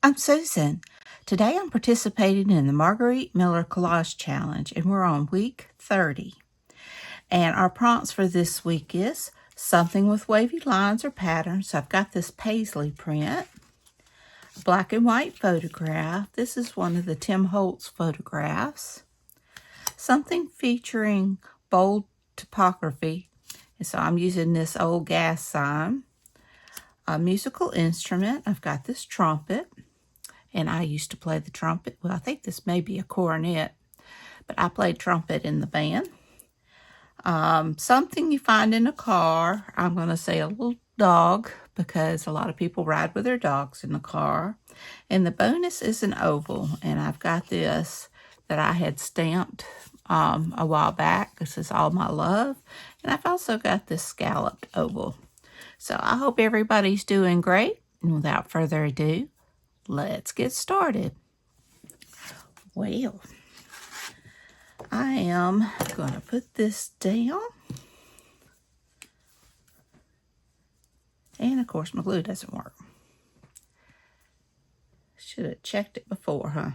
I'm Susan. Today I'm participating in the Margarete Miller Collage Challenge, and we're on week 30. And our prompts for this week is something with wavy lines or patterns. So I've got this paisley print, black and white photograph. This is one of the Tim Holtz photographs. Something featuring bold typography. And so I'm using this old gas sign. A musical instrument. I've got this trumpet. And I used to play the trumpet. Well, I think this may be a cornet, but I played trumpet in the band. Something you find in a car. I'm going to say a little dog because a lot of people ride with their dogs in the car. And the bonus is an oval. And I've got this that I had stamped a while back. This is All My Love. And I've also got this scalloped oval. So I hope everybody's doing great. And without further ado, let's get started. Well, I am going to put this down. And of course, my glue doesn't work. Should have checked it before, huh?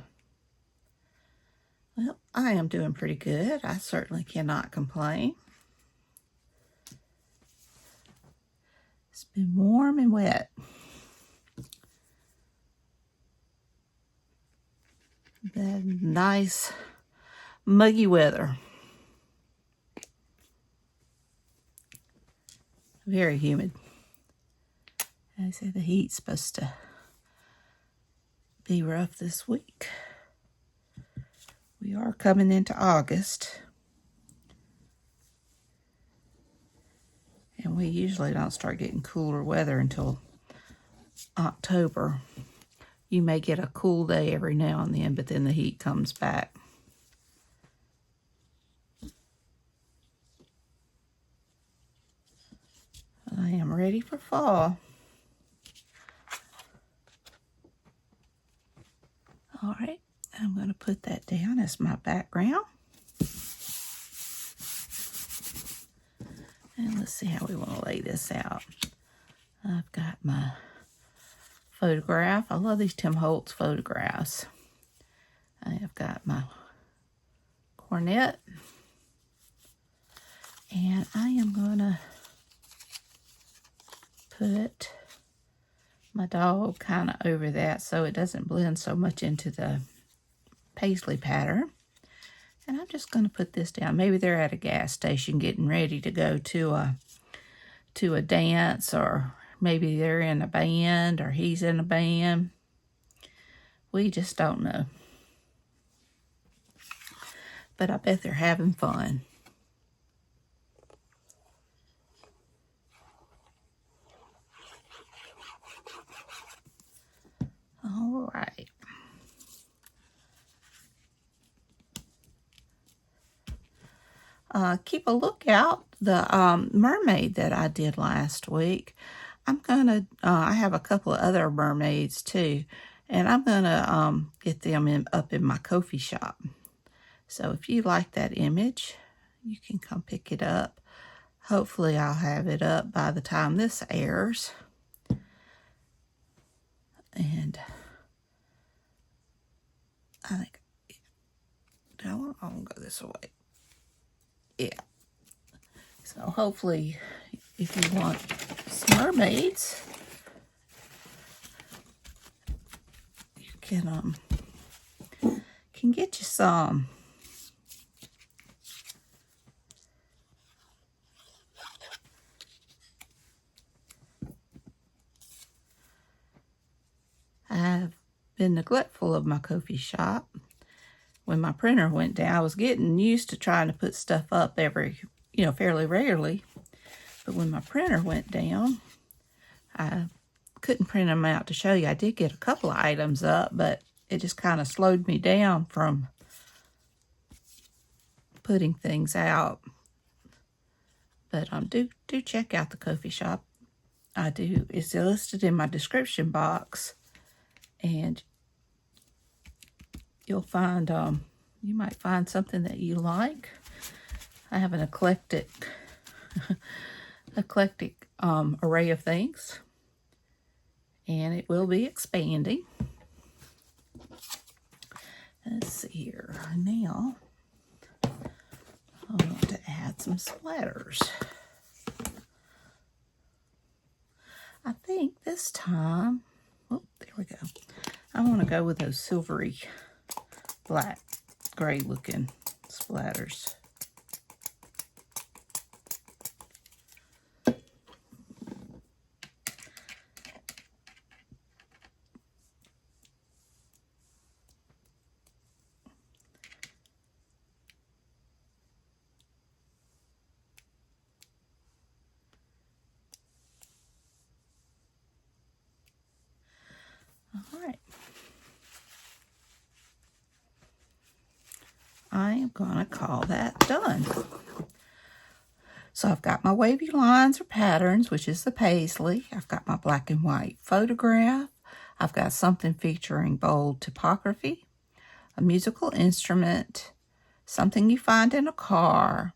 Well, I am doing pretty good. I certainly cannot complain. It's been warm and wet. That nice muggy weather. Very humid. I said the heat's supposed to be rough this week. We are coming into August. And we usually don't start getting cooler weather until October. You may get a cool day every now and then, but then the heat comes back. I am ready for fall. All right, I'm going to put that down as my background. And let's see how we want to lay this out. I've got my photograph. I love these Tim Holtz photographs. I have got my cornet. And I am going to put my dog kind of over that so it doesn't blend so much into the paisley pattern. And I'm just going to put this down. Maybe they're at a gas station getting ready to go to a dance, or maybe they're in a band, or he's in a band. We just don't know. But I bet they're having fun. All right. Keep a lookout. The mermaid that I did last week, I'm gonna. I have a couple of other mermaids too, and I'm gonna get them up in my Ko-fi shop. So if you like that image, you can come pick it up. Hopefully, I'll have it up by the time this airs. And I think I'm gonna go this way. Yeah. So hopefully, if you want some mermaids, you can get you some. I've been neglectful of my Ko-fi shop. When my printer went down, I was getting used to trying to put stuff up fairly rarely. But when my printer went down, I couldn't print them out to show you. I did get a couple of items up, but it just kind of slowed me down from putting things out. But do check out the Ko-fi shop. I do. It's listed in my description box. And you'll find, you might find something that you like. I have an eclectic array of things. And it will be expanding. Let's see here. Now, I want to add some splatters. I think this time, oh, there we go. I want to go with those silvery, black, gray looking splatters. All right. I am going to call that done. So I've got my wavy lines or patterns, which is the paisley. I've got my black and white photograph. I've got something featuring bold typography, a musical instrument, something you find in a car,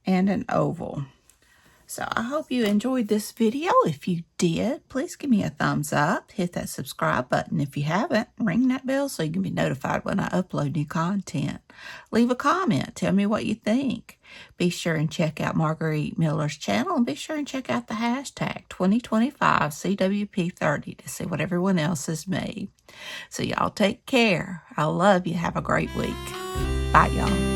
and an oval. So I hope you enjoyed this video. If you did, please give me a thumbs up. Hit that subscribe button. If you haven't, ring that bell so you can be notified when I upload new content. Leave a comment. Tell me what you think. Be sure and check out Margarete Miller's channel, and be sure and check out the hashtag 2025 CWP30 to see what everyone else has made. So y'all take care. I love you. Have a great week. Bye, y'all.